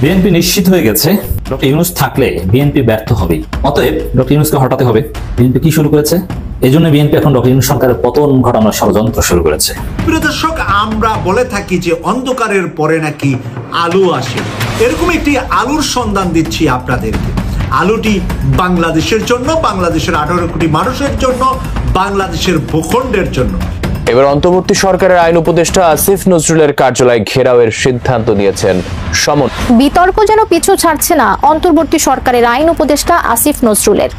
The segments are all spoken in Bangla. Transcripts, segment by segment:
বিএনপি নিশ্চিত হয়ে গেছে ডক্টর ইউনূস থাকলে বিএনপি ব্যর্থ হবেই। অতএব ডক্টর ইউনূসকে হটাতে হবে। বিএনপি কি শুরু করেছে? এই জন্য বিএনপি এখন ডক্টর ইউনূস সরকারের পতন ঘটানোর ষড়যন্ত্র শুরু করেছে। প্রিয় দর্শক, আমরা বলে থাকি যে অন্ধকারের পরে নাকি আলো আসে। এরকম একটি আলোর সন্ধান দিচ্ছি আপনাদেরকে। আলোটি বাংলাদেশের জন্য, বাংলাদেশের 18 কোটি মানুষের জন্য, বাংলাদেশের ভূখণ্ডের জন্য। এবার অন্তর্বর্তী সরকারের আইন উপদেষ্টা আসিফ নজরুলের কার্যালয় ঘেরাওয়ের সিদ্ধান্ত নিয়েছেন সমন। বিতর্ক যেন পিছু ছাড়ছে না অন্তর্বর্তী সরকারের আইন উপদেষ্টা আসিফ নজরুলের।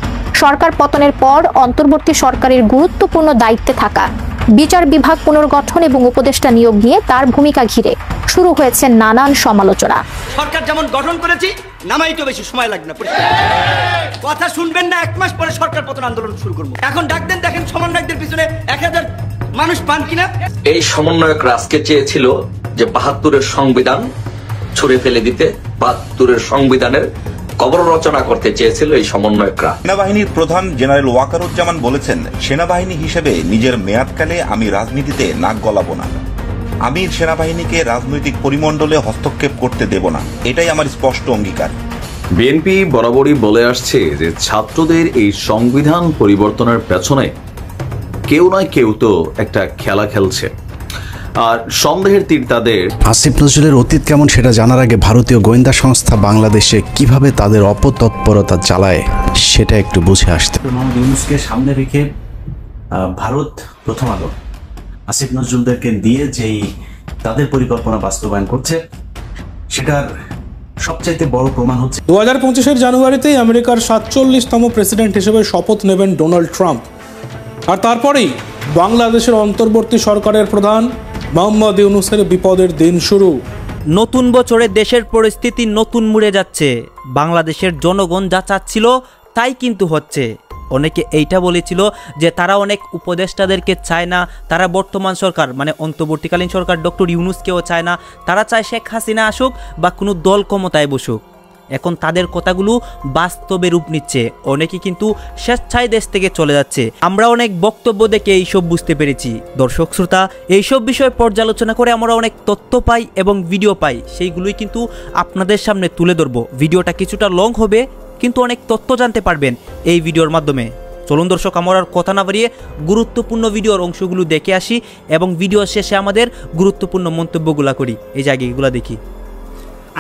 সরকার পতনের পর অন্তর্বর্তী সরকারের গুরুত্বপূর্ণ দায়িত্বে থাকা বিচার বিভাগ পুনর্গঠন এবং উপদেষ্টা নিয়োগ নিয়ে তার ভূমিকা ঘিরে শুরু হয়েছে নানান সমালোচনা। সরকার যেমন গঠন করেছি, নামাইতে বেশি সময় লাগবে না। কথা শুনবেন না, 1 মাস পরে সরকার পতন আন্দোলন শুরু করবো। এখন ডাক দেন, দেখেন সমন্বয়কদের পিছনে 1000 মানুষ পান কিনা। এই সমন্বয়ক রাজকে চেয়েছিল যে 72-এর সংবিধান ছুঁড়ে ফেলে দিতে, 72-এর সংবিধানের কবর রচনা করতে চেয়েছিল এই সমন্বয়করা। সেনাবাহিনীর প্রধান জেনারেল ওয়াকারুজ্জামান বলেছেন, সেনাবাহিনী হিসেবে নিজের মেয়াদকালে আমি রাজনীতিতে নাক গলাবো না। আমি সেনাবাহিনীকে রাজনৈতিক পরিমণ্ডলে হস্তক্ষেপ করতে দেব না, এটাই আমার স্পষ্ট অঙ্গীকার। বিএনপি বরাবরই বলে আসছে যে ছাত্রদের এই সংবিধান পরিবর্তনের পেছনে কেউ নয় কেউ তো একটা খেলা খেলছে, আর সন্দেহের তীর তাদের। আসিফ নজরুলের অতীত কেমন সেটা জানার আগে ভারতীয় গোয়েন্দা সংস্থা বাংলাদেশে কিভাবে তাদের অপতৎপরতা চালায় সেটা একটু বুঝে আসতে। ইউনূসকে সামনে রেখে ভারত প্রথম আলো আসিফ নজরুলদেরকে দিয়ে যেই তাদের পরিকল্পনা বাস্তবায়ন করছে, সেটার সবচাইতে বড় প্রমাণ হচ্ছে 2025-এর জানুয়ারিতেই আমেরিকার 47তম প্রেসিডেন্ট হিসেবে শপথ নেবেন ডোনাল্ড ট্রাম্প। আর তারপরেই বাংলাদেশের অন্তর্বর্তী সরকারের প্রধান মোহাম্মদ ইউনূসের বিপদের দিন শুরু। নতুন বছরে দেশের পরিস্থিতি নতুন মুড়ে যাচ্ছে। বাংলাদেশের জনগণ যা চাচ্ছিল তাই কিন্তু হচ্ছে। অনেকে এইটা বলেছিল যে তারা অনেক উপদেষ্টাদেরকে চায় না, তারা বর্তমান সরকার মানে অন্তর্বর্তীকালীন সরকার ডক্টর ইউনূসকেও চায় না, তারা চায় শেখ হাসিনা আসুক বা কোনো দল ক্ষমতায় বসুক। এখন তাদের কথাগুলো বাস্তবে রূপ নিচ্ছে। অনেকে কিন্তু স্বেচ্ছায় দেশ থেকে চলে যাচ্ছে। আমরা অনেক বক্তব্য দেখে এইসব বুঝতে পেরেছি। দর্শক শ্রোতা, এইসব বিষয়ে পর্যালোচনা করে আমরা অনেক তথ্য পাই এবং ভিডিও পাই, সেইগুলোই কিন্তু আপনাদের সামনে তুলে ধরবো। ভিডিওটা কিছুটা লং হবে, কিন্তু অনেক তথ্য জানতে পারবেন এই ভিডিওর মাধ্যমে। চলুন দর্শক, আমরা আর কথা না বাড়িয়ে গুরুত্বপূর্ণ ভিডিওর অংশগুলো দেখে আসি এবং ভিডিও শেষে আমাদের গুরুত্বপূর্ণ মন্তব্যগুলো করি। এই জায়গাগুলো দেখি।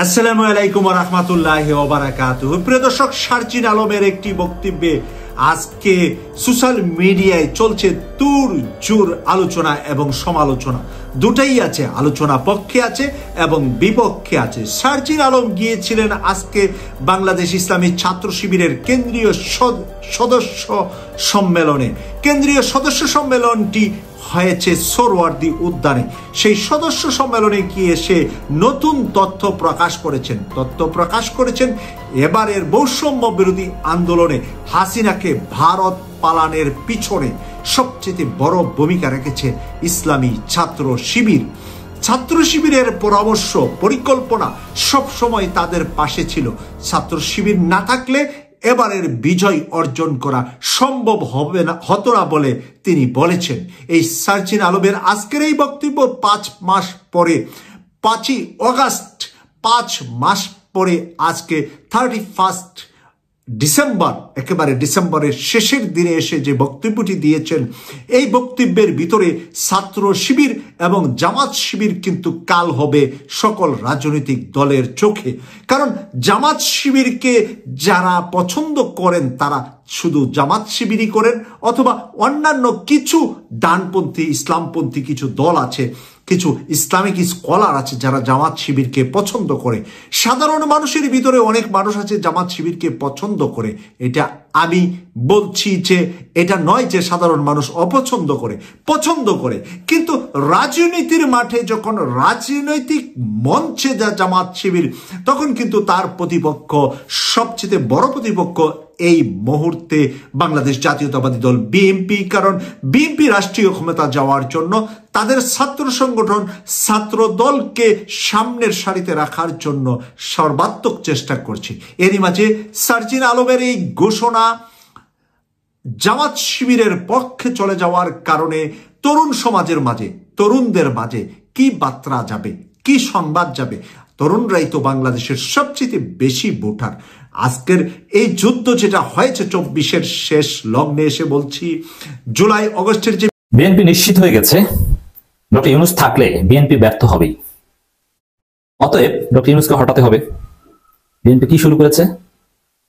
আসসালামু আলাইকুম ওয়া রাহমাতুল্লাহি ওয়া বারাকাতুহু। প্রিয় দর্শক, শারজিন আলমের একটি বক্তব্যে আজকে সোশ্যাল মিডিয়ায় চলছে তুর জোর আলোচনা এবং সমালোচনা, দুটাই আছে। আলোচনা পক্ষে আছে এবং বিপক্ষে আছে। শারজিন আলম গিয়েছিলেন আজকে বাংলাদেশ ইসলামী ছাত্র শিবিরের কেন্দ্রীয় সদস্য সম্মেলনে। কেন্দ্রীয় সদস্য সম্মেলনটি হয়েছে সোহরাওয়ার্দী উদ্যানে। সেই সদস্য সম্মেলনে গিয়ে সে নতুন তথ্য প্রকাশ করেছেন এবারের বৈষম্য বিরোধী আন্দোলনে হাসিনাকে ভারত পালানোর পিছনে সবচেয়ে বড় ভূমিকা রেখেছে ইসলামী ছাত্র শিবির। ছাত্র শিবিরের পরামর্শ পরিকল্পনা সবসময় তাদের পাশে ছিল। ছাত্র শিবির না থাকলে এবারের বিজয় অর্জন করা সম্ভব হতো না বলে তিনি বলেছেন। এই শারজিন আলমের আজকের এই বক্তব্য 5 মাস পরে, 5ই অগাস্ট, 5 মাস পরে আজকে 31 ডিসেম্বর, একেবারে ডিসেম্বরের শেষের দিনে এসে যে বক্তব্যটি দিয়েছেন, এই বক্তব্যের ভিতরে ছাত্র শিবির এবং জামাত শিবির কিন্তু কাল হবে সকল রাজনৈতিক দলের চোখে। কারণ জামাত শিবিরকে যারা পছন্দ করেন তারা শুধু জামাত শিবিরই করেন, অথবা অন্যান্য কিছু ডানপন্থী ইসলামপন্থী কিছু দল আছে, কিছু ইসলামিক স্কলার আছে যারা জামাত শিবিরকে পছন্দ করে। সাধারণ মানুষের ভিতরে অনেক মানুষ আছে জামাত শিবিরকে পছন্দ করে। এটা আমি বলছি যে এটা নয় যে সাধারণ মানুষ অপছন্দ করে, পছন্দ করে। কিন্তু রাজনীতির মাঠে যখন রাজনৈতিক মঞ্চে যা জামাত শিবির, তখন কিন্তু তার প্রতিপক্ষ, সবচেয়ে বড় প্রতিপক্ষ এই মুহূর্তে বাংলাদেশ জাতীয়তাবাদী দল বিএনপি। কারণ বিএনপি রাষ্ট্রীয় ক্ষমতা যাওয়ার জন্য তাদের ছাত্র সংগঠন ছাত্র দলকে সামনের সারিতে রাখার জন্য সর্বাত্মক চেষ্টা করছে। এরই মাঝে শারজিন আলমের এই ঘোষণা জামাত শিবিরের পক্ষে চলে যাওয়ার কারণে তরুণ সমাজের মাঝে, তরুণদের মাঝে কি বার্তা যাবে, কি সংবাদ যাবে? তরুণরাই তো বাংলাদেশের সবচেয়ে বেশি ভোটার। আজকের এই যুদ্ধ যেটা হয়েছে 24-এর শেষ লগ্নে এসে বলছি, জুলাই অগস্টের যে বিএনপি নিশ্চিত হয়ে গেছে ডক্টর ইউনূস থাকলে বিএনপি ব্যর্থ হবেই, অতএব ডক্টর ইউনূসকে হটাতে হবে। বিএনপি কি শুরু করেছে?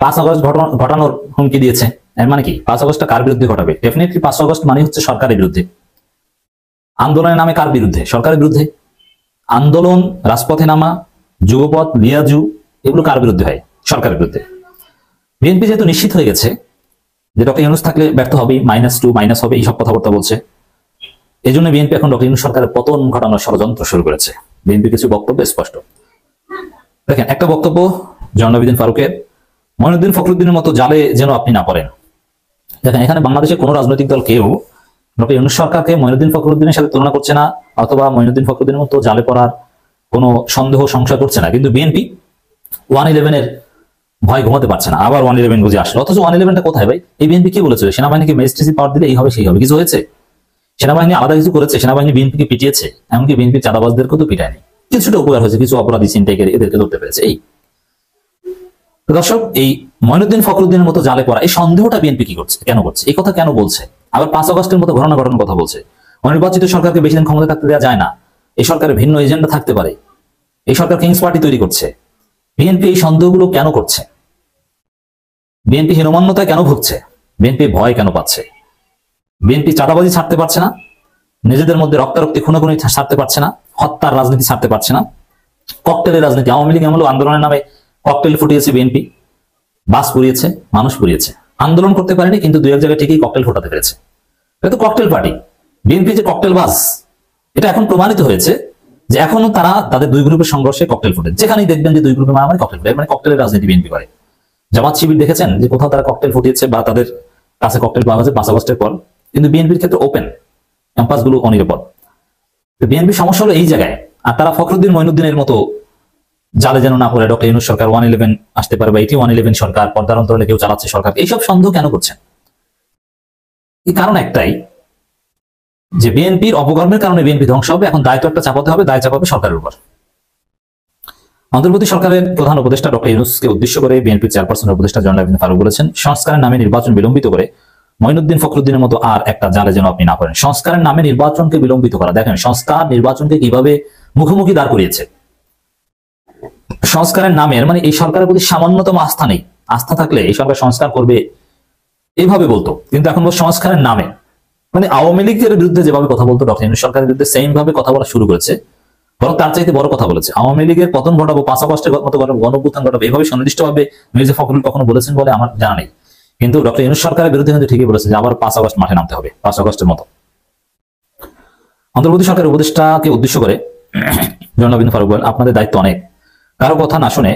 5 আগস্ট ঘটানোর হুমকি দিয়েছে। এর মানে কি 5 আগস্টটা কার বিরুদ্ধে ঘটাবে? ডেফিনেটলি 5 আগস্ট মানে হচ্ছে সরকারের বিরুদ্ধে। আন্দোলনের নামে কার বিরুদ্ধে? সরকারের বিরুদ্ধে। আন্দোলন, রাজপথে নামা, যুগপথ, লিয়াজু, এগুলো কার বিরুদ্ধে হয়? সরকারের বিরুদ্ধে। বিএনপি যেহেতু নিশ্চিত হয়ে গেছে যে ডক্টর ইউনূস থাকলে ব্যর্থ হবে, -2 মাইনাস হবে, এইসব কথাবার্তা বলছে, এই জন্য বিএনপি এখন ডক্টর ইউনূস সরকারের পতন ঘটানোর ষড়যন্ত্র শুরু করেছে। বিএনপি কিছু বক্তব্য স্পষ্ট। দেখেন, একটা বক্তব্য জনাব আবিদিন ফারুকের, মঈনুদ্দিন ফখরুদ্দিনের মতো জালে যেন আপনি না পড়েন। দেখেন, এখানে বাংলাদেশের কোনো রাজনৈতিক দল কেউ ডক্টর ইউনূস সরকারকে মঈনুদ্দিন ফখরুদ্দিনের সাথে তুলনা করছে না, অথবা মঈনুদ্দিন ফখরুদ্দিনের মতো জালে পড়ার কোনো সন্দেহ সংশয় করছে না। কিন্তু বিএনপি 1/11-এর ভয় ঘুমাতে পারছে না, আবার 1/11 বুঝে আসলো। অথচ 1/11টা কোথায় ভাই? এই বিএনপি কি বলেছিল? সেনাবাহিনীকে ম্যাজিস্ট্রেসি পাওয়ার দিলে এই হবে সেই হবে। কিছু হয়েছে? সেনাবাহিনী আলাদা কিছু করেছে? সেনাবাহিনী বিএনপিকে পিটিয়েছে, এমনকি বিএনপির চাঁদাবাজদেরকেও তো পিটায়নি। কিছুটা উপকার হয়েছে, কিছু অপরাধী ছিনতাইকারী এদেরকে ধরতে পেরেছে। এই দর্শক, এই মঈনুদ্দিন ফখরুদ্দিনের মতো জালে পড়া, এই সন্দেহটা বিএনপি কি করছে, কেন করছে, এই কথা কেন বলছে? আবার 5 আগস্টের মতো ঘটনার কথা বলছে। অনির্বাচিত সরকারকে বেশি দিন ক্ষমতা থাকতে দেওয়া যায় না, এই সরকারের ভিন্ন এজেন্ডা থাকতে পারে, এই সরকার কিংস পার্টি তৈরি করছে। বিএনপি এই সন্দেহগুলো কেন করছে? বিএনপি হীনমান্যতায় কেন ভুগছে? বিএনপি ভয় কেন পাচ্ছে? বিএনপি চাঁদাবাজি ছাড়তে পারছে না, নিজেদের মধ্যে রক্তারক্তি খুনাখুনি ছাড়তে পারছে না, হত্যার রাজনীতি ছাড়তে পারছে না, ককটেলের রাজনীতি। আওয়ামী লীগ আমলে আন্দোলনের নামে ককটেল ফুটিয়েছে বিএনপি, বাস পুড়িয়েছে, মানুষ পুড়িয়েছে। আন্দোলন করতে পারেনি, কিন্তু 2-1 জায়গায় ঠিকই ককটেল ফোটাতে পেরেছে। এটা তো ককটেল পার্টি। বিএনপি যে ককটেল বাস, এটা এখন প্রমাণিত হয়েছে যে এখনো তারা তাদের 2 গ্রুপের সংঘর্ষে ককটেল ফুটে। যেখানেই দেখবেন যে 2 গ্রুপের মারামারি, ককটেল ফুটে, মানে ককটেলের রাজনীতি বিএনপি করে। জামাত শিবির দেখেছেন যে কোথাও তারা ককটেল ফুটিয়েছে বা তাদের কাছে ককটেল পাওয়া গেছে 5 আগস্টের পর, কিন্তু বিএনপির ক্ষেত্রে ওপেন, ক্যাম্পাস গুলো অনিরাপদ। বিএনপির সমস্যা হলো এই জায়গায়। আর তারা ফখরুদ্দিন মঈনুদ্দিনের মতো জালে যেন না পড়ে ডক্টর ইউনূস সরকার 1/11 আসতে পারে, বা এটি 1/11 সরকার, পর্দার অন্তরালে কেউ চালাচ্ছে সরকার, এইসব সন্দেহ কেন করছেন? এই কারণ একটাই, যে বিএনপির অপকর্মের কারণে বিএনপি ধ্বংস হবে। এখন দায়িত্ব একটা চাপাতে হবে, দায় চাপাবে সরকারের উপর। অন্তর্বর্তী সরকারের প্রধান উপদেষ্টা ডক্টর ইউনূসকে উদ্দেশ্য করে বিএনপির চেয়ারপারসনের উপদেষ্টা জনাব আবিদিন ফারুক বলেছেন, সংস্কারের নামে নির্বাচন বিলম্বিত করে মঈনুদ্দিন ফখরুদ্দিনের মতো আর একটা জালে যেন আপনি না পড়েন। সংস্কারের নামে নির্বাচনকে বিলম্বিত করা, দেখেন সংস্কার নির্বাচনকে কিভাবে মুখোমুখি দাঁড় করিয়েছে। সংস্কারের নামের মানে এই সরকারের প্রতি সামান্যতম আস্থা নেই। আস্থা থাকলে এই সরকার সংস্কার করবে এইভাবে বলতো, কিন্তু এখন সংস্কারের নামে মানে আওয়ামী লীগের বিরুদ্ধে যেভাবে কথা বলতো ডক্টর ইউনূস সরকারের বিরুদ্ধে সেম ভাবে কথা বলা শুরু করেছে, বরং তার চাইতে বড় কথা বলেছে। আওয়ামী লীগের পতন ঘটাবো, 5 আগস্টের মতো গণঅভ্যুত্থান ঘটাবো, এভাবে সুনির্দিষ্টভাবে মির্জা ফখরুল কখনো বলেছেন বলে আমার জানা নেই। কিন্তু ডক্টর ইউনূস সরকারের বিরুদ্ধে কিন্তু ঠিকই বলেছে যে আবার 5 আগস্ট মাঠে নামতে হবে, 5 আগস্টের মতো। অন্তর্বর্তী সরকারের উপদেষ্টাকে উদ্দেশ্য করে জনাব আবিদিন ফারুক বলেন, আপনাদের দায়িত্ব অনেক, কারো কথা না শুনে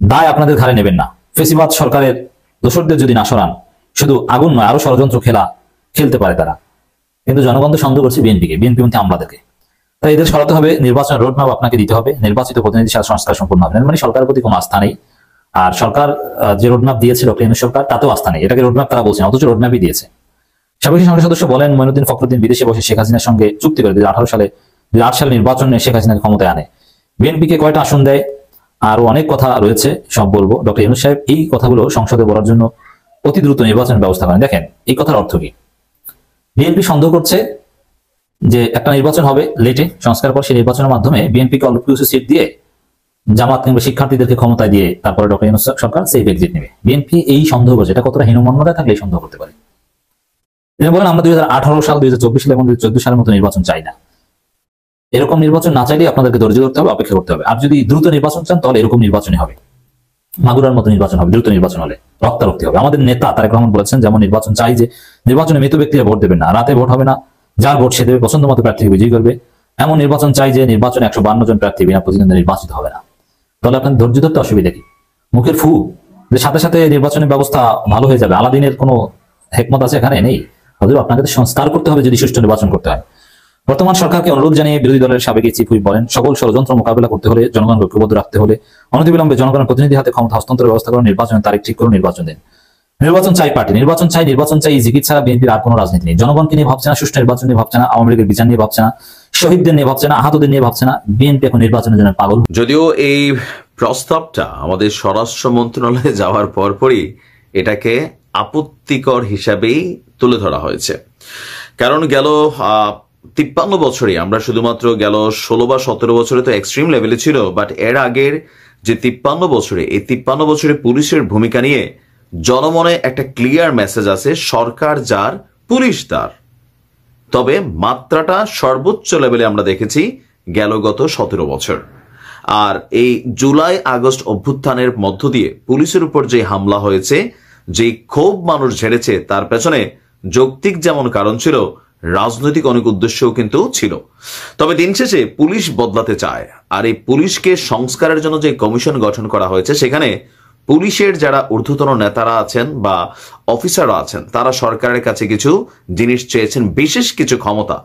দায় আপনাদের ঘাড়ে নেবেন না। ফেসিবাদ সরকারের দোসরদের যদি না সরান, শুধু আগুন নয় আরো ষড়যন্ত্র খেলতে পারে তারা। কিন্তু জনগণ তো সন্দেহ করছে বিএনপিকে, বিএনপি মধ্যে আমলাদেরকে। তাই এদের সরাতে হবে, নির্বাচনের রোডম্যাপ আপনাকে দিতে হবে, নির্বাচিত প্রতিনিধি সাথে সংস্কার সম্পূর্ণ হবে। মানে সরকারের প্রতি কোনো আস্থা নেই। আর সরকার যে রোডম্যাপ দিয়েছে ডক্টর ইউনূস সরকার, তাতেও আস্থা নেই। এটাকে রোডম্যাপ তারা বলছেন, অথচ রোডম্যাপই দিয়েছে। সাবেক সংসদ সদস্য বলেন, মঈনুদ্দিন ফখরুদ্দিন বিদেশে বসে শেখ হাসিনার সঙ্গে চুক্তি করে 2008 সালে নির্বাচনে শেখ হাসিনাকে ক্ষমতায় আনে। বিএনপিকে কয়টা আসন দেয়, আরো অনেক কথা রয়েছে, সব বলবো। ডক্টর ইউনূস সাহেব এই কথাগুলো সংসদে বলার জন্য অতি দ্রুত নির্বাচনের ব্যবস্থা করেন। দেখেন এই কথার অর্থ কি? বিএনপি সন্দেহ করছে যে একটা নির্বাচন হবে লেটে, সংস্কার পর সেই নির্বাচনের মাধ্যমে বিএনপিকে অল্প কিছু সিট দিয়ে জামাত কিংবা শিক্ষার্থীদেরকে ক্ষমতায় দিয়ে তারপরে ডক্টর ইউনূস সরকার সেফ এক্সিট নেবে। বিএনপি এই সন্দেহ করছে, এটা কতটা হীনমন্যতায় থাকলে এই সন্দেহ করতে পারে। তিনি বলেন, আমরা 2018 সাল, 2024 সাল এবং 2014 সালের মতো নির্বাচন চাই না। এরকম নির্বাচন না চাইলে আপনাদেরকে ধৈর্য ধরতে হবে, অপেক্ষা করতে হবে। আর যদি দ্রুত নির্বাচন চান তাহলে এরকম নির্বাচনই হবে, মাগুরার মতো নির্বাচন হবে। দ্রুত নির্বাচন হলে রক্তারক্তি হবে। আমাদের নেতা তারেক রহমান বলেছেন, যেমন নির্বাচন চাই যে নির্বাচনে মৃত ব্যক্তিরা ভোট দেবেন না, রাতে ভোট হবে না, যার ভোট সে দেবে, পছন্দ মতো প্রার্থীকে বিজয়ী করবে। এমন নির্বাচন চাই যে নির্বাচনে 152 জন প্রার্থী বিনা প্রতিদ্বন্দ্বিতায় নির্বাচিত হবে না। তাহলে আপনার ধৈর্য ধরতে অসুবিধা কি? মুখের ফু যে সাথে সাথে নির্বাচনের ব্যবস্থা ভালো হয়ে যাবে, আলাদিনের কোনো হেকমত আছে এখানে? নেই। হয়তো আপনাকে সংস্কার করতে হবে যদি সুষ্ঠু নির্বাচন করতে হয়। বর্তমান সরকারকে অনুরোধ জানিয়ে বিরোধী দলের সাবেক চিফ হুইপ বলেন, সকল ষড়যন্ত্র মোকাবিলা করতে হলে জনগণকে ঐক্যবদ্ধ রাখতে হলে অনতিবিলম্বে জনগণের প্রতিনিধি হাতে ক্ষমতা হস্তান্তরের ব্যবস্থা করুন, নির্বাচনের তারিখ ঠিক করুন, নির্বাচন দিন। নির্বাচন চাই পার্টি, নির্বাচন চাই এই জিকির ছাড়া বিএনপির আর কোনো রাজনীতি নেই। জনগণকে নিয়ে ভাবছে না, সুষ্ঠু নির্বাচন নিয়ে ভাবছে না, আওয়ামী লীগের বিচার নিয়ে ভাবছে না, শহীদদের নিয়ে ভাবছে না, আহতদের নিয়ে ভাবছে না। বিএনপি এখন নির্বাচনের জন্য পাগল। যদিও এই প্রস্তাবটা আমাদের স্বরাষ্ট্র মন্ত্রণালয়ে যাওয়ার পরপরই এটাকে আপত্তিকর হিসাবেই তুলে ধরা হয়েছে। কারণ গেল 53 বছরে, আমরা শুধুমাত্র গেল 16 বা 17 বছরে তো এক্সট্রিম লেভেলে ছিল, বাট এর আগের যে 53 বছরে, এই 53 বছরে পুলিশের ভূমিকা নিয়ে জনমনে একটা ক্লিয়ার মেসেজ আছে, সরকার যার পুলিশ তার। তবে মাত্রাটা সর্বোচ্চ লেভেলে আমরা দেখেছি গেল গত 17 বছর। আর এই জুলাই আগস্ট অভ্যুত্থানের মধ্য দিয়ে পুলিশের উপর যে হামলা হয়েছে, যে ক্ষোভ মানুষ ঝেড়েছে, তার পেছনে যৌক্তিক যেমন কারণ ছিল, রাজনৈতিক অনেক উদ্দেশ্যও কিন্তু ছিল। তবে দিন শেষে পুলিশ বদলাতে চায়, আর এই পুলিশকে সংস্কারের জন্য যে কমিশন গঠন করা হয়েছে, সেখানে পুলিশের যারা ঊর্ধ্বতন নেতারা আছেন বা অফিসাররা আছেন, তারা সরকারের কাছে কিছু জিনিস চেয়েছেন, বিশেষ কিছু ক্ষমতা।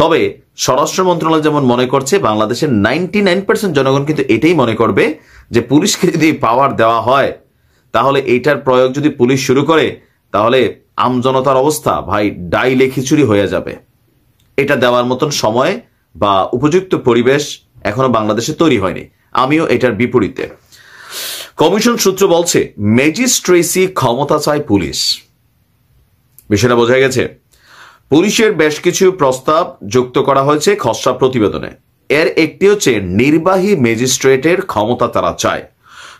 তবে স্বরাষ্ট্র মন্ত্রণালয় যেমন মনে করছে, বাংলাদেশের 99% জনগণ কিন্তু এটাই মনে করবে যে পুলিশকে যদি পাওয়ার দেওয়া হয়, তাহলে এইটার প্রয়োগ যদি পুলিশ শুরু করে, তাহলে আমজনতার অবস্থা ভাই ডাইলে খিচুড়ি হয়ে যাবে। এটা দেওয়ার মতন সময় বা উপযুক্ত পরিবেশ এখনো বাংলাদেশে তৈরি হয়নি। আমিও এটার বিপরীতে। কমিশন সূত্র বলছে, ম্যাজিস্ট্রেসি ক্ষমতা চায় পুলিশ। বিষয়টা বোঝা গেছে। পুলিশের বেশ কিছু প্রস্তাব যুক্ত করা হয়েছে খসড়া প্রতিবেদনে। এর একটি হচ্ছে নির্বাহী ম্যাজিস্ট্রেটের ক্ষমতা তারা চায়।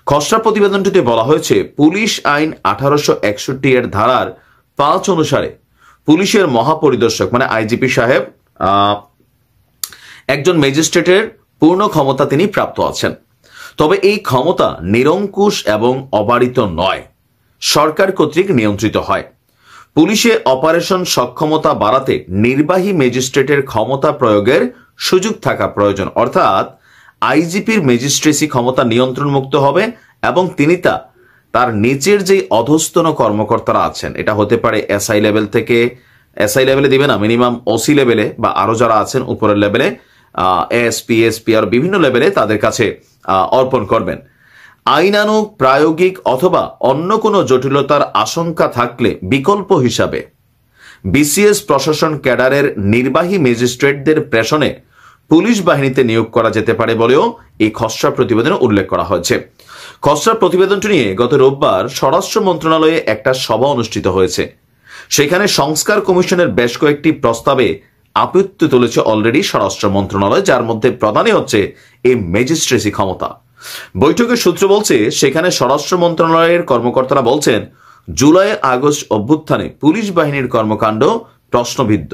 খসড়া প্রতিবেদনটিতে বলা হয়েছে, পুলিশ আইন 1861 এর ধারার 5 অনুসারে পুলিশের মহাপরিদর্শক মানে আইজিপি সাহেব একজন ম্যাজিস্ট্রেটের পূর্ণ ক্ষমতা তিনি প্রাপ্ত আছেন। তবে এই ক্ষমতা নিরঙ্কুশ এবং অবারিত নয়, সরকার কর্তৃক নিয়ন্ত্রিত হয়। পুলিশে অপারেশন সক্ষমতা বাড়াতে নির্বাহী ম্যাজিস্ট্রেটের ক্ষমতা প্রয়োগের সুযোগ থাকা প্রয়োজন, অর্থাৎ আইজিপির ম্যাজিস্ট্রেসি ক্ষমতা নিয়ন্ত্রণ মুক্ত হবে এবং তিনি তার নিচের যে অধস্তন কর্মকর্তারা আছেন, এটা হতে পারে এসআই লেভেল থেকে, এসআই লেভেলে দিবে না, মিনিমাম ওসি লেভেলে বা আরো যারা আছেন উপরের লেভেলে, এএসপি এসপি আর বিভিন্ন লেভেলে তাদের কাছে অর্পণ করবেন। আইনানুগ, প্রায়োগিক অথবা অন্য কোনো জটিলতার আশঙ্কা থাকলে বিকল্প হিসাবে বিসিএস প্রশাসন ক্যাডারের নির্বাহী ম্যাজিস্ট্রেটদের প্রেষণে পুলিশ বাহিনীতে নিয়োগ করা যেতে পারে বলেও এই খসড়া প্রতিবেদনে উল্লেখ করা হয়েছে। খসড়া প্রতিবেদনটি নিয়ে গত রোববার স্বরাষ্ট্র মন্ত্রণালয়ে একটা সভা অনুষ্ঠিত হয়েছে। সেখানে সংস্কার কমিশনের বেশ কয়েকটি প্রস্তাবে আপত্তি তুলেছে অলরেডি স্বরাষ্ট্র মন্ত্রণালয়, যার মধ্যে প্রধানই হচ্ছে এই ম্যাজিস্ট্রেসি ক্ষমতা। বৈঠকের সূত্র বলছে, সেখানে স্বরাষ্ট্র মন্ত্রণালয়ের কর্মকর্তারা বলছেন, জুলাই আগস্ট অভ্যুত্থানে পুলিশ বাহিনীর কর্মকাণ্ড প্রশ্নবিদ্ধ।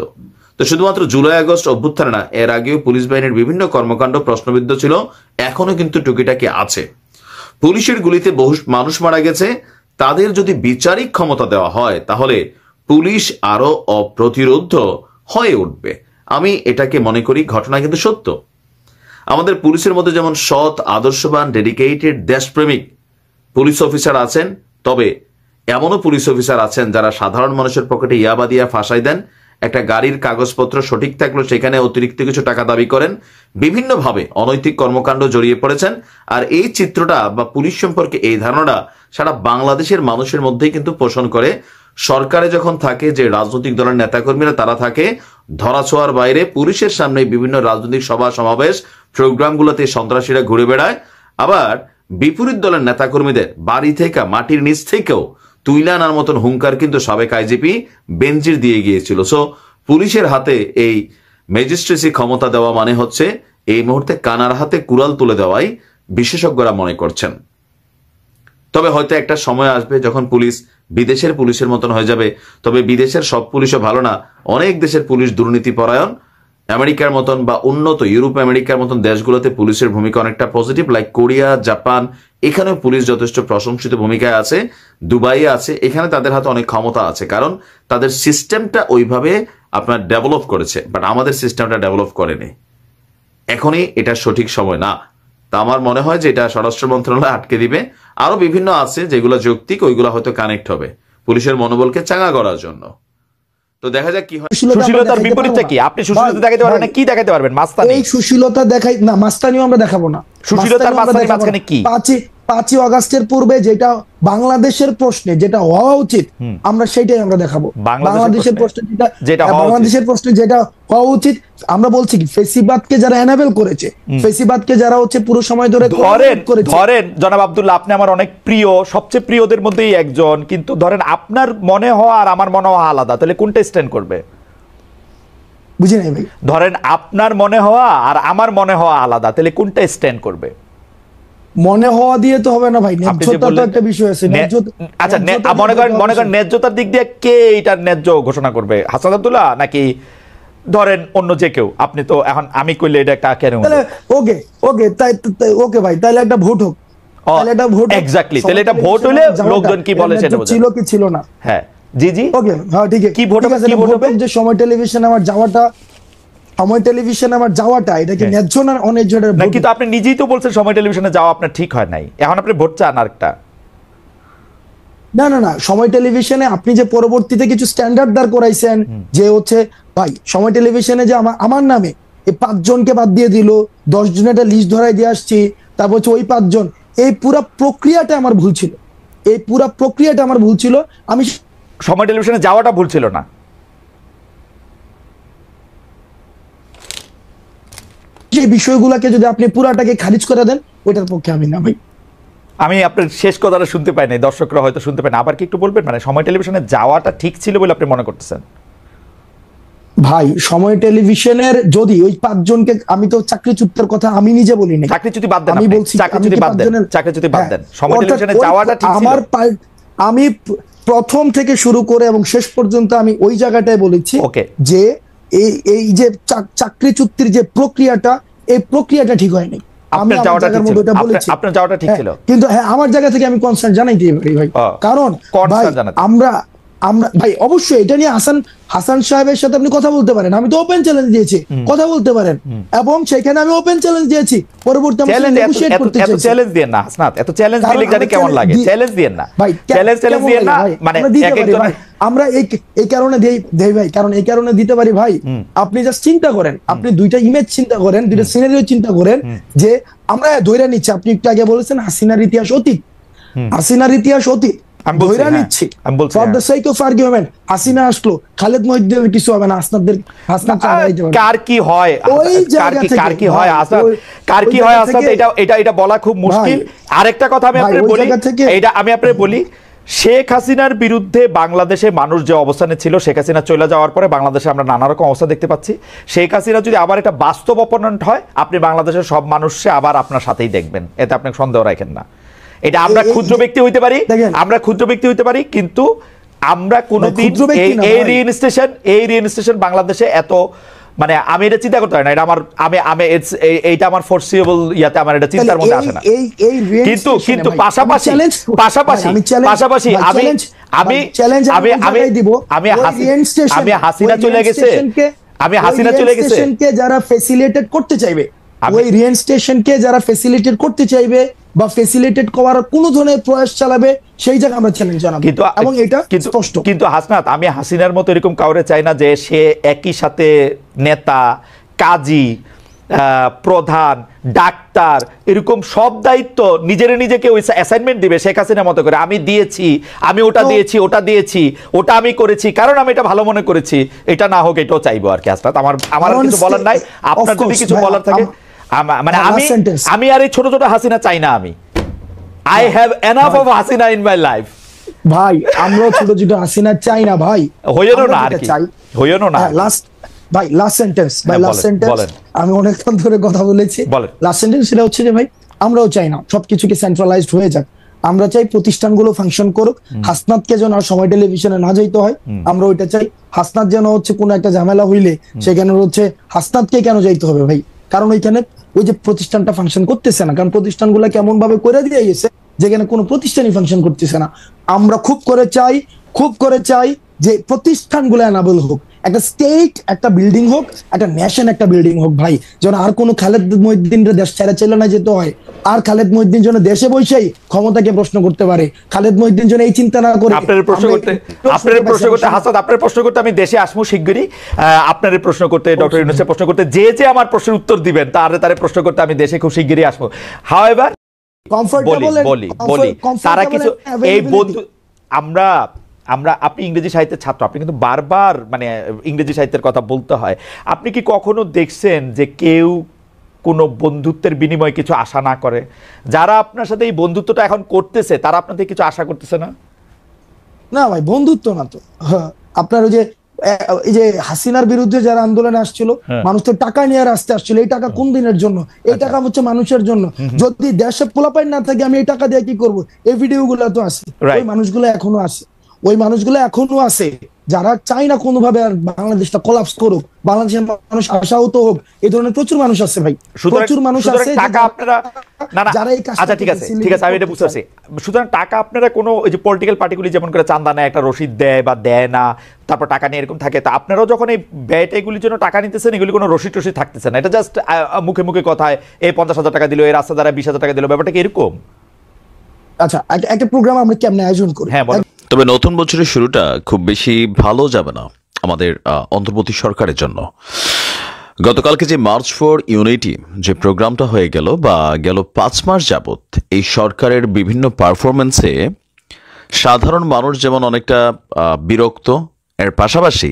তো শুধুমাত্র জুলাই আগস্ট অভ্যুত্থানে না, এর আগেও পুলিশ বাহিনীর বিভিন্ন কর্মকাণ্ড প্রশ্নবিদ্ধ ছিল, এখনো কিন্তু টুকিটাকি আছে। পুলিশের গুলিতে বহু মানুষ মারা গেছে, তাদের যদি বিচারিক ক্ষমতা দেওয়া হয়, তাহলে পুলিশ আরো অপ্রতিরোধ্য হয়ে উঠবে। আমি এটাকে মনে করি ঘটনা কিন্তু সত্য। আমাদের পুলিশের মধ্যে যেমন সৎ, আদর্শবান, ডেডিকেটেড, দেশপ্রেমিক পুলিশ অফিসার আছেন, তবে এমনও পুলিশ অফিসার আছেন যারা সাধারণ মানুষের পকেটে ইয়াবা দিয়া ফাঁসাই দেন। একটা গাড়ির কাগজপত্র সঠিক থাকলেও সেখানে অতিরিক্ত কিছু টাকা দাবি করেন, বিভিন্নভাবে অনৈতিক কর্মকাণ্ড জড়িয়ে পড়েছেন। আর এই চিত্রটা বা পুলিশ সম্পর্কে এই ধারণা সারা বাংলাদেশের মানুষের মধ্যেই কিন্তু পোষণ করে। সরকারে যখন থাকে, যে রাজনৈতিক দলের নেতাকর্মীরা তারা থাকে ধরাছোঁয়ার বাইরে, পুলিশের সামনে বিভিন্ন রাজনৈতিক সভা সমাবেশ প্রোগ্রামগুলোতে সন্ত্রাসীরা ঘুরে বেড়ায়। আবার বিপরীত দলের নেতাকর্মীদের বাড়ি থেকে, মাটির নিচ থেকেও তুইলা আনার মতন হুঙ্কার কিন্তু সাবেক আইজিপি বেনজির দিয়ে গিয়েছিল। সো পুলিশের হাতে এই ম্যাজিস্ট্রেসি ক্ষমতা দেওয়া মানে হচ্ছে এই মুহূর্তে কানার হাতে কুড়াল তুলে দেওয়াই বিশেষজ্ঞরা মনে করছেন। তবে হয়তো একটা সময় আসবে যখন পুলিশ বিদেশের পুলিশের মতন হয়ে যাবে। তবে বিদেশের সব পুলিশও ভালো না, অনেক দেশের পুলিশ দুর্নীতি পরায়ণ। আমেরিকার মতন বা উন্নত ইউরোপ আমেরিকার মতন দেশগুলোতে পুলিশের ভূমিকা অনেকটা পজিটিভ, লাইক কোরিয়া, জাপান, এখানেও পুলিশ যথেষ্ট প্রশংসিত ভূমিকায় আছে। দুবাইয়ে আছে, এখানে তাদের হাতে অনেক ক্ষমতা আছে, কারণ তাদের সিস্টেমটা ওইভাবে আপনার ডেভেলপ করেছে। বাট আমাদের সিস্টেমটা ডেভেলপ করেনি। এখনই এটা সঠিক সময় না। তা আমার মনে হয় যে এটা স্বরাষ্ট্র মন্ত্রণালয় আটকে দিবে। আরো বিভিন্ন আছে যেগুলো যৌক্তিক, ওইগুলো হয়তো কানেক্ট হবে পুলিশের মনোবলকে চাঙ্গা করার জন্য। তো দেখা যাক কি হয়। সুশীলতার বিপরীতটা কি? আপনি সুশীলতা দেখাতে পারবেন না, কি দেখাতে পারবেন? মাস্তানি। এই সুশীলতা দেখাই না, মাস্তানিও আমরা দেখাবো না। সুশীলতার মাস্তানি মাঝখানে কি? 5ই আগস্টের পূর্বে যেটা বাংলাদেশের প্রশ্নে যেটা হওয়া উচিত আমরা সেটাই আমরা দেখাবো। বাংলাদেশের প্রশ্নে বাংলাদেশের প্রশ্নে যেটা হওয়া উচিত আমরা বলছি কি ফেসিবাদকে যারা এনাবেল করেছে, ফেসিবাদকে যারা হচ্ছে পুরো সময় ধরে ধরেন জনাব আব্দুল্লাহ, আপনি আমার অনেক প্রিয়, সবচেয়ে প্রিয়দের মধ্যেই একজন, কিন্তু ধরেন আপনার মনে হওয়া আর আমার মনে হওয়া আলাদা, তাহলে কোনটা স্ট্যান্ড করবে? বুঝি নাই ভাই। ধরেন আপনার মনে হওয়া আর আমার মনে হওয়া আলাদা, তাহলে কোনটা স্ট্যান্ড করবে? মনে হওয়া দিয়ে তো হবে না ভাই, ন্যায্যতা তো একটা বিষয় আছে। আচ্ছা মনে করেন ন্যায্যতার দিক দিয়ে কে এটা ন্যায্য ঘোষণা করবে, হাসান আব্দুল্লাহ নাকি ধরেন অন্য যে কেউ? আপনি তো এখন আমি কইলে এটা একটা কেন? ওকে তাই ওকে ভাই, তাহলে একটা ভোট হোক, তাহলে একটা ভোট এক্স্যাক্টলি, তাহলে এটা ভোট হলে লোকজন কি বলে সেটা বোঝা ছিল কি ছিল না। হ্যাঁ জি জি ওকে, হ্যাঁ ঠিক আছে। কি ভোট হবে? যে সময় টেলিভিশনে আমার যাওয়াটা, সময় টেলিভিশনে আমার যাওয়াটা এটা কি ন্যায্য না অন্যায্য? কিন্তু আপনি নিজেই তো বলছেন সময় টেলিভিশনে যাওয়া আপনার ঠিক হয় নাই, এখন আপনি ভোট চান আরেকটা। না না না, সময় টেলিভিশনে আপনি যে পরবর্তীতে কিছু স্ট্যান্ডার্ড দাঁড় করাইছেন যে হচ্ছে ভাই সময় টেলিভিশনে যে আমার নামে এই 5 জনকে বাদ দিয়ে দিল, 10 জনের একটা লিস্ট ধরাই দিয়ে আসছি, তারপর হচ্ছে ওই 5 জন, এই পুরো প্রক্রিয়াটা আমার ভুল ছিল, এই পুরো প্রক্রিয়াটা আমার ভুল ছিল। আমি সময় টেলিভিশনে যাওয়াটা ভুল ছিল না, এই বিষয়গুলোকে যদি আপনি পুরাটাকে খারিজ করে দেন ওইটার পক্ষে আমি না ভাই। আমি আপনার শেষ কথাটা শুনতে পাই নাই, দর্শকরা হয়তো শুনতে পায় না, আবার কি একটু বলবেন? মানে সময় টেলিভিশনে যাওয়াটা ঠিক ছিল বলে আপনি মনে করতেছেন? ভাই সময় টেলিভিশনের যদি ওই 5 জনকে, আমি তো চাকরিচ্যুতের কথা আমি নিজে বলি না, চাকরিচ্যুতি বাদ দেন, আমি বলছি চাকরিচ্যুতি বাদ দেন, চাকরিচ্যুতি বাদ দেন, সময় টেলিভিশনে যাওয়াটা ঠিক ছিল। আমি প্রথম থেকে শুরু করে এবং শেষ পর্যন্ত আমি ওই জায়গাটায় বলেছি যে এই যে চাকরিচ্যুতির যে প্রক্রিয়াটা, এই প্রক্রিয়াটা ঠিক হয়নি। আপনার যাওয়াটা ঠিক ছিল, কিন্তু হ্যাঁ আমার জায়গা থেকে আমি কনসার্ন জানাইতে পারি ভাই, কারণ আমরা ভাই অবশ্যই এটা নিয়ে হাসান সাহেবের সাথে আপনি কথা বলতে পারেন, আমি তো ওপেন চ্যালেঞ্জ দিয়েছি, কথা বলতে পারেন, এবং সেখানে আমি ওপেন চ্যালেঞ্জ দিয়েছি। পরবর্তী চ্যালেঞ্জ দেন না হাসনাত, এত চ্যালেঞ্জ দিলে জানি কেমন লাগে, চ্যালেঞ্জ দেন না ভাই, চ্যালেঞ্জ দেন না, মানে আমরা এই কারণে দেই ভাই, কারণ এই কারণে দিতে পারি ভাই। আপনি জাস্ট চিন্তা করেন, আপনি দুইটা ইমেজ চিন্তা করেন, দুইটা সিনারিও চিন্তা করেন, যে আমরা ধরে নিচ্ছি, আপনি একটু আগে বলেছেন হাসিনার ইতিহাস অতীত, হাসিনার ইতিহাস অতীত ধরে নিচ্ছি, for the sake of argument Hasina আসলো, খালেদ মহিউদ্দিনের কিছু হবে না, হাসনাত কার কি হয়, কার কি হয় আসাদ, কার কি হয় আসাদ, এটা বলা খুব মুশকিল। আরেকটা কথা আমি আপনাকে বলি, এটা আমি আপনাকে বলি, শেখ হাসিনার বিরুদ্ধে বাংলাদেশে মানুষ যে অবস্থানে ছিল, শেখ হাসিনা চলে যাওয়ার পরে বাংলাদেশে আমরা নানা রকম অবস্থা দেখতে পাচ্ছি। শেখ হাসিনা যদি আবার একটা বাস্তব অপোনেন্ট হয়, আপনি বাংলাদেশের সব মানুষকে আবার আপনার সাথেই দেখবেন, এতে আপনি সন্দেহ রাখেন না। এটা আমরা ক্ষুদ্র ব্যক্তি হইতে পারি, কিন্তু আমরা কোনোদিন এই রিইনস্টেশন বাংলাদেশে এত, মানে আমি এটা চিন্তা করতে পারি না, এটা আমার এইটা আমার ফোরসিয়েবল ইয়াতে আমার এটা চিন্তার মধ্যে আসে না। কিন্তু পাশাপাশি আমি হাসিনা চলে গেছে যারা ফেসিলিটেট করতে চাইবে, ওই রিইনস্টেশনকে যারা ফেসিলিটেট করতে চাইবে বা ফেসিলিটেট করার কোন ধরনের প্রয়াস চালাবে, সেই জায়গায় আমরা চ্যালেঞ্জ জানাবো, এবং এটা স্পষ্ট। কিন্তু হাসনাত, আমি হাসিনার মতো এরকম কাউরে চাই না যে সে একই সাথে নেতা, কাজী, প্রধান, ডাক্তার, এরকম সব দায়িত্ব নিজেকে ওই অ্যাসাইনমেন্ট দিবে শেখ হাসিনার মতো করে। আমি দিয়েছি, আমি ওটা দিয়েছি, ওটা আমি করেছি, কারণ আমি এটা ভালো মনে করেছি, এটা না হোক এটাও চাইবো আর কি। হাসনাত, আমার কিছু বলার নাই, আপনার যদি কিছু বলার থাকে, মানে আমি আর এই ছোট ছোট হাসিনা চাই না, আমি I have enough of Hasina in my life ভাই। আমরাও ছোট ছোট হাসিনা চাই না ভাই, হইও না আর কি, হইও না। লাস্ট সেন্টেন্স আমি অনেকক্ষণ ধরে কথা বলেছি, লাস্ট সেন্টেন্স সেটা হচ্ছে যে ভাই আমরাও চাই না সবকিছুকে সেন্ট্রালাইজড হয়ে যাক, আমরা চাই প্রতিষ্ঠানগুলো ফাংশন করুক, হাসনাতকে যেন আর সময় টেলিভিশনে না যাইতে হয়, আমরা ওইটা চাই। হাসনাত যেন হচ্ছে কোনো একটা ঝামেলা হইলে সেখানে হচ্ছে হাসনাতকে কেন যাইতে হবে ভাই, কারণ ওইখানে ওই যে প্রতিষ্ঠানটা ফাংশন করতেছে না, কারণ প্রতিষ্ঠানগুলো কেমন ভাবে করে দিয়ে গেছে যেখানে কোনো প্রতিষ্ঠানই ফাংশন করতেছে না। আমরা খুব করে চাই যে প্রতিষ্ঠানগুলো এনাবল হোক, একটা স্টেট একটা বিল্ডিং হোক, একটা ন্যাশন একটা বিল্ডিং হোক ভাই, যেন আর কোনো খালেদ মহিউদ্দিনের দেশ ছেড়ে চলে না যেতে হয়, আর খালেদ মহিউদ্দিন যেন দেশে বসেই ক্ষমতাকে প্রশ্ন করতে পারে, খালেদ মহিউদ্দিন যেন এই চিন্তা না করে। আপনার প্রশ্ন করতে আমি দেশে আসবো শিগগিরই, আপনার প্রশ্ন করতে, ডক্টর ইউনূসের প্রশ্ন করতে, যে আমার প্রশ্নের উত্তর দিবেন তারে প্রশ্ন করতে আমি দেশে খুব শিগগিরই আসবো। হাওয়েভার তারা কিছু এই বন্ধু আমরা আপনি ইংরেজি সাহিত্যের ছাত্র, আপনি কিন্তু বারবার মানে ইংরেজি সাহিত্যের কথা বলতে হয়। আপনি কি কখনো দেখছেন যে কেউ কোনো বন্ধুত্বের বিনিময়ে কিছু আশা না করে? যারা আপনার সাথে এই বন্ধুত্বটা এখন করতেছে তারা আপনার থেকে কিছু আশা করতেছে না? না ভাই, বন্ধুত্ব না তো। আপনার ওই যে হাসিনার বিরুদ্ধে যারা আন্দোলনে আসছিল, মানুষ তো টাকা নিয়ে আসতে আসছিল। এই টাকা কোন দিনের জন্য? এই টাকা হচ্ছে মানুষের জন্য। যদি দেশে পোলাপাইন না থাকে আমি এই টাকা দিয়ে কি করবো? এই ভিডিও গুলো তো আছে, ওই মানুষগুলো এখনো আছে, যারা চায় না কোনোভাবে আর বাংলাদেশটা কোলাপস করুক, বাংলাদেশের মানুষ আশাহত হোক। এই ধরনের প্রচুর মানুষ আছে ভাই, প্রচুর মানুষ আছে। টাকা আপনারা যারা এই কাজটা, আচ্ছা ঠিক আছে আমি এটা বুঝতে পারছি। সুতরাং টাকা আপনারা কোনো ওই যে পলিটিক্যাল পার্টিগুলি যেমন করে চাঁদা নেয়, একটা রসিদ দেয় বা দেয় না, তারপর টাকা নিয়ে এরকম থাকে, তা আপনারাও যখন এই ব্যয়টা এগুলির জন্য টাকা নিতেছেন, এগুলি কোনো রসিদ টসিদ থাকতেছে না, এটা জাস্ট মুখে মুখে কথায় এই 50,000 টাকা দিল, এই রাস্তা দ্বারা 20,000 টাকা দিল, ব্যাপারটা কি এরকম? আচ্ছা, একটা প্রোগ্রাম আমরা কেমনে আয়োজন করি? হ্যাঁ বলো। তবে নতুন বছরের শুরুটা খুব বেশি ভালো যাবে না আমাদের অন্তর্বর্তী সরকারের জন্য। গতকালকে যে মার্চ ফর ইউনিটি যে প্রোগ্রামটা হয়ে গেল বা গেল 5 মাস যাবত এই সরকারের বিভিন্ন পারফরমেন্সে সাধারণ মানুষ যেমন অনেকটা বিরক্ত, এর পাশাপাশি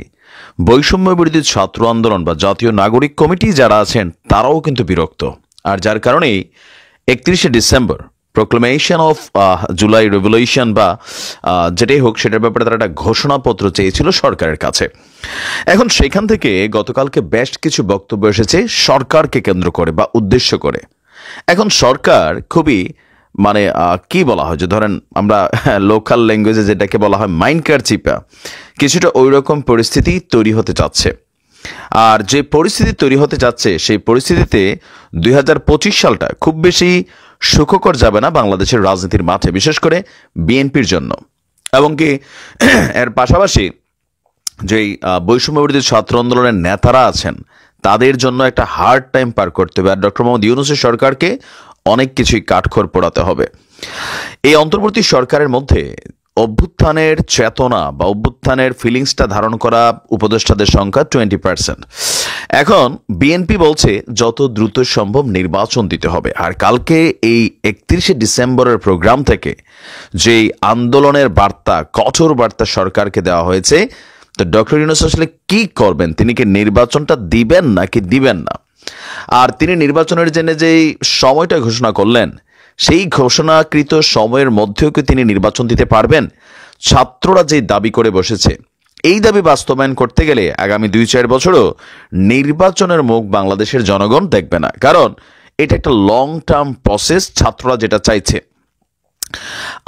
বৈষম্য বিরোধী ছাত্র আন্দোলন বা জাতীয় নাগরিক কমিটি যারা আছেন তারাও কিন্তু বিরক্ত। আর যার কারণেই 31শে December proclamation of July revolution বা যেটাই হোক সেটার ব্যাপারে তারা একটা ঘোষণাপত্র চেয়েছিল সরকারের কাছে। এখন সেখান থেকে গতকালকে বেশ কিছু বক্তব্য এসেছে সরকারকে কেন্দ্র করে বা উদ্দেশ্য করে। এখন সরকার খুবই মানে কি বলা হয় যে ধরেন আমরা লোকাল ল্যাঙ্গুয়েজে যেটাকে বলা হয় মাইন্ডকার চিপা, কিছুটা ওই রকম পরিস্থিতি তৈরি হতে যাচ্ছে। আর যে পরিস্থিতি তৈরি হতে যাচ্ছে সেই পরিস্থিতিতে 2025 সালটা খুব বেশি সুখকর যাবে না বাংলাদেশের রাজনীতির মাঠে, বিশেষ করে বিএনপির জন্য। এবং কি এর পাশাপাশি যেই বৈষম্য বিরোধী ছাত্র আন্দোলনের নেতারা আছেন তাদের জন্য একটা হার্ড টাইম পার করতে হবে। আর ডক্টর মোহাম্মদ ইউনূসের সরকারকে অনেক কিছুই কাঠখড় পোড়াতে হবে। এই অন্তর্বর্তী সরকারের মধ্যে অভ্যুত্থানের চেতনা বা অভ্যুত্থানের ফিলিংসটা ধারণ করা উপদেষ্টাদের সংখ্যা 20%। এখন বিএনপি বলছে যত দ্রুত সম্ভব নির্বাচন দিতে হবে। আর কালকে এই 31শে ডিসেম্বরের প্রোগ্রাম থেকে যেই আন্দোলনের বার্তা, কঠোর বার্তা সরকারকে দেওয়া হয়েছে, তো ডক্টর ইউনূস আসলে কি করবেন? তিনি কি নির্বাচনটা দিবেন নাকি দিবেন না? আর তিনি নির্বাচনের জন্য যেই সময়টা ঘোষণা করলেন সেই ঘোষণাকৃত সময়ের মধ্যেও কি তিনি নির্বাচন দিতে পারবেন? ছাত্ররা যে দাবি করে বসেছে এই দাবি বাস্তবায়ন করতে গেলে আগামী 2-4 বছরও নির্বাচনের মুখ বাংলাদেশের জনগণ দেখবে না, কারণ এটা একটা লং টার্ম প্রসেস। ছাত্ররা যেটা চাইছে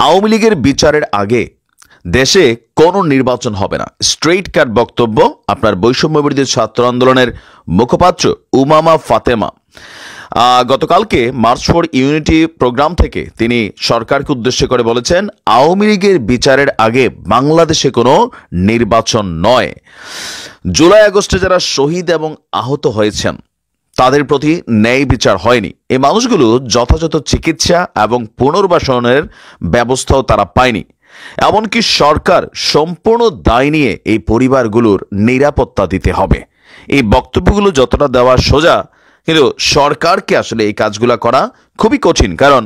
আওয়ামী লীগের বিচারের আগে দেশে কোনো নির্বাচন হবে না, স্ট্রেইট কাট বক্তব্য আপনার বৈষম্য বিরোধী ছাত্র আন্দোলনের মুখপাত্র উমামা ফাতেমা। গতকালকে মার্চ ফর ইউনিটি প্রোগ্রাম থেকে তিনি সরকারকে উদ্দেশ্য করে বলেছেন আওয়ামী লীগের বিচারের আগে বাংলাদেশে কোনো নির্বাচন নয়। জুলাই আগস্টে যারা শহীদ এবং আহত হয়েছেন তাদের প্রতি ন্যায় বিচার হয়নি। এই মানুষগুলো যথাযথ চিকিৎসা এবং পুনর্বাসনের ব্যবস্থাও তারা পায়নি। এমনকি সরকার সম্পূর্ণ দায় নিয়ে এই পরিবারগুলোর নিরাপত্তা দিতে হবে। এই বক্তব্যগুলো যতটা দেওয়া সোজা, কিন্তু সরকারকে আসলে এই কাজগুলো করা খুবই কঠিন, কারণ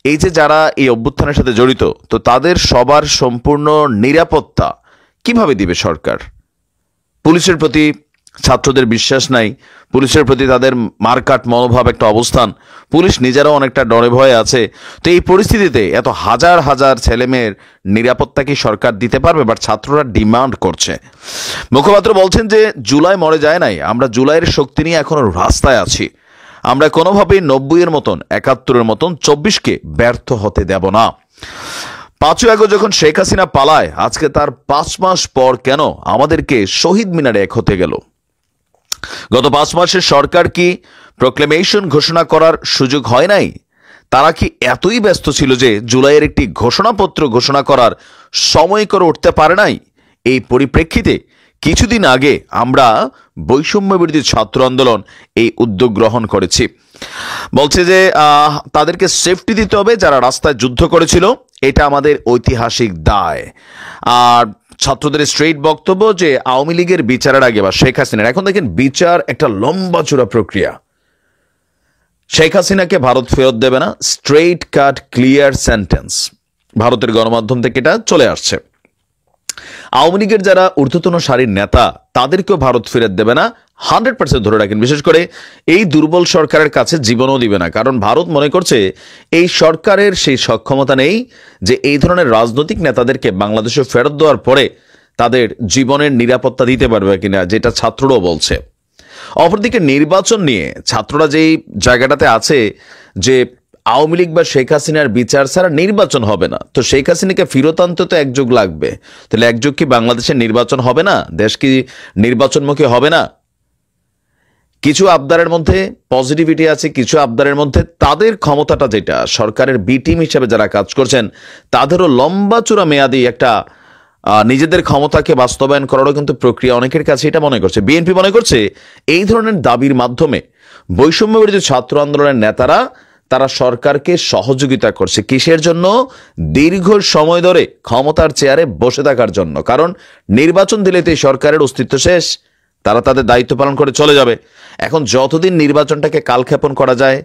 এই যে যারা এই অভ্যুত্থানের সাথে জড়িত তো তাদের সবার সম্পূর্ণ নিরাপত্তা কিভাবে দিবে সরকার? পুলিশের প্রতি ছাত্রদের বিশ্বাস নাই, পুলিশের প্রতি তাদের মারকাট মনোভাব একটা অবস্থান, পুলিশ নিজেরাও অনেকটা ডরে ভয়ে আছে। তো এই পরিস্থিতিতে এত হাজার হাজার ছেলেমেয়ের নিরাপত্তা কি সরকার দিতে পারবে? বাট ছাত্ররা ডিমান্ড করছে। মুখপাত্র বলছেন যে জুলাই মরে যায় নাই, আমরা জুলাইয়ের শক্তি নিয়ে এখনো রাস্তায় আছি, আমরা কোনোভাবেই 90-এর মতন 71-এর মতন 24কে ব্যর্থ হতে দেব না। 5ই আগস্ট যখন শেখ হাসিনা পালায়, আজকে তার 5 মাস পর কেন আমাদেরকে শহীদ মিনারে এক হতে গেল? গত 5 মাসে সরকার কি প্রোক্লেমেশন ঘোষণা করার সুযোগ হয় নাই? তারা কি এতই ব্যস্ত ছিল যে জুলাইয়ের একটি ঘোষণাপত্র ঘোষণা করার সময় করে উঠতে পারে নাই? এই পরিপ্রেক্ষিতে কিছুদিন আগে আমরা বৈষম্য বিরোধী ছাত্র আন্দোলন এই উদ্যোগ গ্রহণ করেছি। বলছে যে তাদেরকে সেফটি দিতে হবে যারা রাস্তায় যুদ্ধ করেছিল, এটা আমাদের ঐতিহাসিক দায়। আর ছাত্রদের স্ট্রেইট বক্তব্য যে আওয়ামী লীগের বিচারের আগে বা শেখ হাসিনার, এখন দেখেন বিচার একটা লম্বা চূড়া প্রক্রিয়া। শেখ হাসিনাকে ভারত ফেরত দেবে না, স্ট্রেইট কাট ক্লিয়ার সেন্টেন্স ভারতের গণমাধ্যম থেকে এটা চলে আসছে। আওয়ামী লীগের যারা ঊর্ধ্বতন সারির নেতা তাদেরকেও ভারত ফেরত দেবে না, 100% ধরে রাখেন। বিশেষ করে এই দুর্বল সরকারের কাছে জীবনও দিবে না, কারণ ভারত মনে করছে এই সরকারের সেই সক্ষমতা নেই যে এই ধরনের রাজনৈতিক নেতাদেরকে বাংলাদেশে ফেরত দেওয়ার পরে তাদের জীবনের নিরাপত্তা দিতে পারবে কিনা, যেটা ছাত্ররাও বলছে। অপরদিকে নির্বাচন নিয়ে ছাত্ররা যেই জায়গাটাতে আছে যে আওয়ামী লীগ বা শেখ হাসিনার বিচার ছাড়া নির্বাচন হবে না, তো শেখ হাসিনাকে ফেরত আনতে তো 1 যুগ লাগবে, তাহলে 1 যুগ কি বাংলাদেশের নির্বাচন হবে না? দেশ কি নির্বাচনমুখী হবে না? কিছু আবদারের মধ্যে পজিটিভিটি আছে, কিছু আবদারের মধ্যে তাদের ক্ষমতাটা, যেটা সরকারের বি টিম হিসেবে যারা কাজ করছেন তাদেরও লম্বা চূড়া মেয়াদি একটা নিজেদের ক্ষমতাকে বাস্তবায়ন করারও কিন্তু প্রক্রিয়া অনেকের কাছে এটা মনে করছে। বিএনপি মনে করছে এই ধরনের দাবির মাধ্যমে বৈষম্য বিরোধী ছাত্র আন্দোলনের নেতারা তারা সরকারকে সহযোগিতা করছে। কিসের জন্য? দীর্ঘ সময় ধরে ক্ষমতার চেয়ারে বসে থাকার জন্য, কারণ নির্বাচন দিলে তো এই সরকারের অস্তিত্ব শেষ, তারা তাদের দায়িত্ব পালন করে চলে যাবে। এখন যতদিন নির্বাচনটাকে কালক্ষেপণ করা যায়,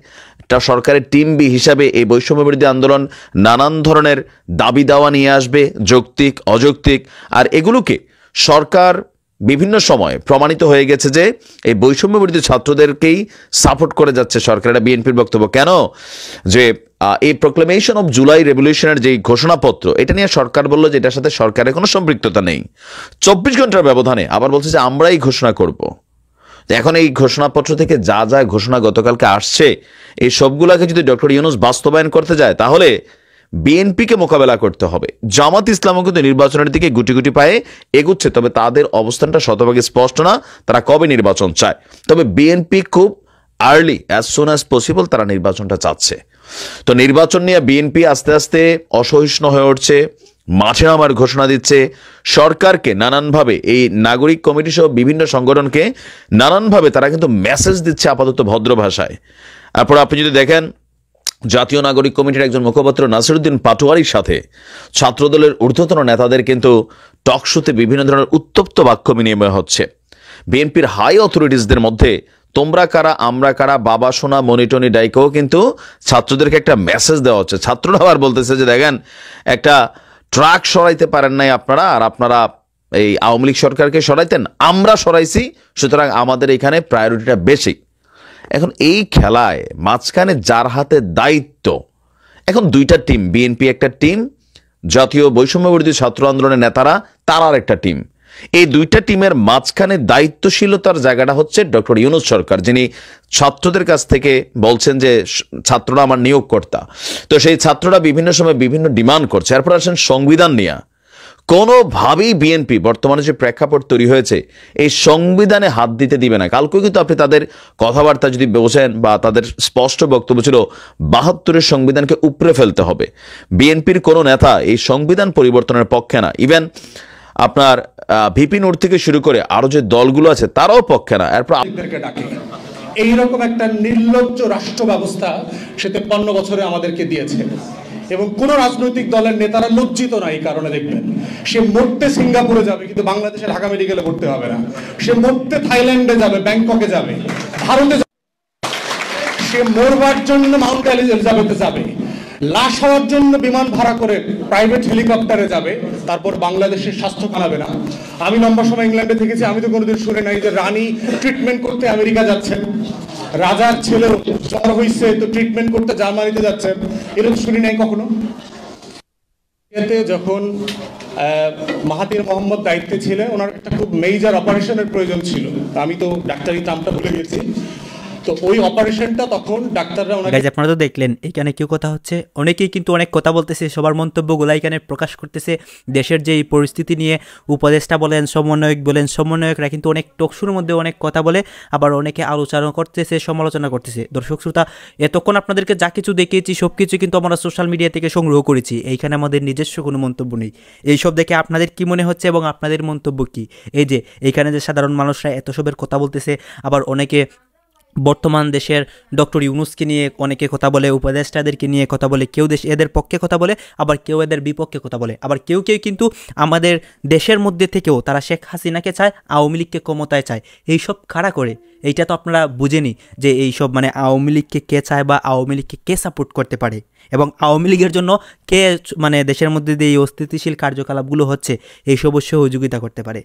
একটা সরকারের টিম বি হিসাবে এই বৈষম্য বিরোধী আন্দোলন নানান ধরনের দাবি দাওয়া নিয়ে আসবে, যৌক্তিক অযৌক্তিক, আর এগুলোকে সরকার বিভিন্ন সময় প্রমাণিত হয়ে গেছে যে এই বৈষম্য বিরোধী ছাত্রদেরকেই সাপোর্ট করে যাচ্ছে সরকার। এটা বিএনপির বক্তব্য। কেন? যে এই প্রোক্লেমেশন অফ জুলাই রেভলিউশনের যে ঘোষণাপত্র, এটা নিয়ে সরকার বললো যে এটার সাথে সরকারের কোনো সম্পৃক্ততা নেই। 24 ঘন্টার ব্যবধানে আবার বলছে যে আমরাই ঘোষণা করব। এখন এই ঘোষণাপত্র থেকে যা যা ঘোষণা গতকালকে আসছে, এই সবগুলাকে যদি ডক্টর ইউনূস বাস্তবায়ন করতে যায় তাহলে বিএনপিকে মোকাবেলা করতে হবে। জামাত ইসলামও কিন্তু নির্বাচনের দিকে গুটি গুটি পায়ে এগুচ্ছে, তবে তাদের অবস্থানটা শতভাগে স্পষ্ট না, তারা কবে নির্বাচন চায়। তবে বিএনপি খুব early, as soon as possible তারা নির্বাচনটা চাচ্ছে। তো নির্বাচন নিয়ে বিএনপি আস্তে আস্তে অসহিষ্ণু হয়ে উঠছে, মাঠে নামার ঘোষণা দিচ্ছে, সরকারকে নানানভাবে, এই নাগরিক কমিটি সহ বিভিন্ন সংগঠনকে নানানভাবে তারা কিন্তু মেসেজ দিচ্ছে আপাতত ভদ্র ভাষায়। তারপর আপনি যদি দেখেন জাতীয় নাগরিক কমিটির একজন মুখপাত্র নাসিরউদ্দিন পাটোয়ারির সাথে ছাত্রদলের ঊর্ধ্বতন নেতাদের কিন্তু টকশোতে বিভিন্ন ধরনের উত্তপ্ত বাক্য বিনিময় হচ্ছে। বিএনপির হাই অথরিটিসদের মধ্যে তোমরা কারা আমরা কারা বাবা সোনা মনিটনি ডাইকেও কিন্তু ছাত্রদেরকে একটা মেসেজ দেওয়া হচ্ছে। ছাত্ররা আবার বলতেছে যে দেখেন, একটা ট্রাক সরাইতে পারেন নাই আপনারা, আর আপনারা এই আওয়ামী লীগ সরকারকে সরাইতেন, আমরা সরাইছি, সুতরাং আমাদের এখানে প্রায়োরিটিটা বেশি। এখন এই খেলায় মাঝখানে যার হাতে দায়িত্ব, এখন দুইটা টিম, বিএনপি একটা টিম, জাতীয় বৈষম্য বিরোধী ছাত্র আন্দোলনের নেতারা তার একটা টিম। এই দুইটা টিমের মাঝখানে দায়িত্বশীলতার জায়গাটা হচ্ছে ডক্টর ইউনূস সরকার, যিনি ছাত্রদের কাছ থেকে বলছেন যে ছাত্ররা আমার নিয়োগকর্তা। তো সেই ছাত্ররা বিভিন্ন সময় বিভিন্ন ডিমান্ড করছে। এরপর আসেন সংবিধান নিয়ে। কোনোভাবেই বিএনপি বর্তমানে যে প্রেক্ষাপট তৈরি হয়েছে, এই সংবিধানে হাত দিতে দিবে না। কালকেও কিন্তু আপনি তাদের কথাবার্তা যদি বোঝেন, বা তাদের স্পষ্ট বক্তব্য ছিল 72-এর সংবিধানকে উপড়ে ফেলতে হবে। বিএনপির কোনো নেতা এই সংবিধান পরিবর্তনের পক্ষে না। ইভেন আপনার ভিপি নূর থেকে শুরু করে আরো যে দলগুলো আছে তারাও পক্ষে না। এরপর এইরকম একটা নির্লজ্জ রাষ্ট্র ব্যবস্থা সে 53 বছরে আমাদেরকে দিয়েছে, এবং কোন রাজনৈতিক দলের নেতারা লজ্জিত না। এই কারণে দেখবেন সে মরতে সিঙ্গাপুরে যাবে, কিন্তু বাংলাদেশে ঢাকা মেডিকেলে ভর্তি হবে না। সে মরতে থাইল্যান্ডে যাবে, ব্যাংককে যাবে, ভারতে যাবে, সে মরবার জন্য মাউন্ট এলিজাবেথে যাবে, লাশ হওয়ার জন্য বিমান ভাড়া করে প্রাইভেট হেলিকপ্টারে যাবে, তারপর বাংলাদেশের স্বাস্থ্য কানাবে না। আমি লম্বা সময় ইংল্যান্ডে থেকেছি, আমি তো কোনোদিন শুনে নাই যে রানী ট্রিটমেন্ট করতে আমেরিকা যাচ্ছেন, রাজার ছেলেও জ্বর হয়েছে তো ট্রিটমেন্ট করতে জার্মানিতে যাচ্ছেন, এরকম শুনি নাই কখনো। এতে যখন মাহাথির মোহাম্মদ দায়িত্বে ছিলেন, ওনার একটা খুব মেজর অপারেশনের প্রয়োজন ছিল, আমি তো ডাক্তারি নামটা ভুলে গেছি, তো ওই অপারেশনটা তখন ডাক্তাররা গাইজ আপনারা তো দেখলেন এখানে কি কথা হচ্ছে। অনেকেই কিন্তু অনেক কথা বলতেছে, সবার মন্তব্যগুলো এখানে প্রকাশ করতেছে। দেশের যে এই পরিস্থিতি নিয়ে উপদেষ্টা বলেন, সমন্বয়ক বলেন, সমন্বয়করা কিন্তু অনেক টকশুর মধ্যে অনেক কথা বলে, আবার অনেকে আলোচনা করতেছে, সমালোচনা করতেছে। দর্শক শ্রোতা, এতক্ষণ আপনাদেরকে যা কিছু দেখিয়েছি সব কিছু কিন্তু আমরা সোশ্যাল মিডিয়া থেকে সংগ্রহ করেছি, এইখানে আমাদের নিজস্ব কোনো মন্তব্য নেই। এইসব দেখে আপনাদের কি মনে হচ্ছে এবং আপনাদের মন্তব্য কি? এই যে এইখানে যে সাধারণ মানুষরা এত সবের কথা বলতেছে, আবার অনেকে বর্তমান দেশের ডক্টর ইউনূসকে নিয়ে অনেকে কথা বলে, উপদেষ্টাদেরকে নিয়ে কথা বলে, কেউ এদের পক্ষে কথা বলে, আবার কেউ এদের বিপক্ষে কথা বলে, আবার কেউ কিন্তু আমাদের দেশের মধ্যে থেকেও তারা শেখ হাসিনাকে চায়, আওয়ামী লীগকে ক্ষমতায় চায়। এইসব খাড়া করে এইটা তো আপনারা বুঝেনি যে এইসব মানে আওয়ামী লীগকে কে চায় বা আওয়ামী লীগকে কে সাপোর্ট করতে পারে, এবং আওয়ামী লীগের জন্য কে মানে দেশের মধ্যে দিয়ে এই অস্থিতিশীল কার্যকলাপগুলো হচ্ছে এইসব সহযোগিতা করতে পারে।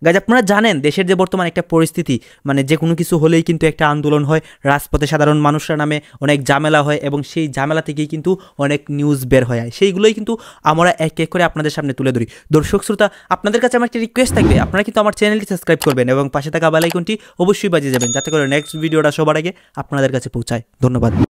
গাইজ, আপনারা জানেন দেশের যে বর্তমান একটা পরিস্থিতি, মানে যে কোনো কিছু হলেই কিন্তু একটা আন্দোলন হয়, রাজপথে সাধারণ মানুষরা নামে অনেক ঝামেলা হয়, এবং সেই ঝামেলা থেকেই কিন্তু অনেক নিউজ বের হয়। সেইগুলোই কিন্তু আমরা এক এক করে আপনাদের সামনে তুলে ধরি। দর্শক শ্রোতা, আপনাদের কাছে আমার একটা রিকোয়েস্ট থাকবে, আপনারা কিন্তু আমার চ্যানেলটি সাবস্ক্রাইব করবেন এবং পাশে থাকা বেল আইকনটি অবশ্যই বাজিয়ে যাবেন, যাতে করে নেক্সট ভিডিওটা সবার আগে আপনাদের কাছে পৌঁছায়। ধন্যবাদ।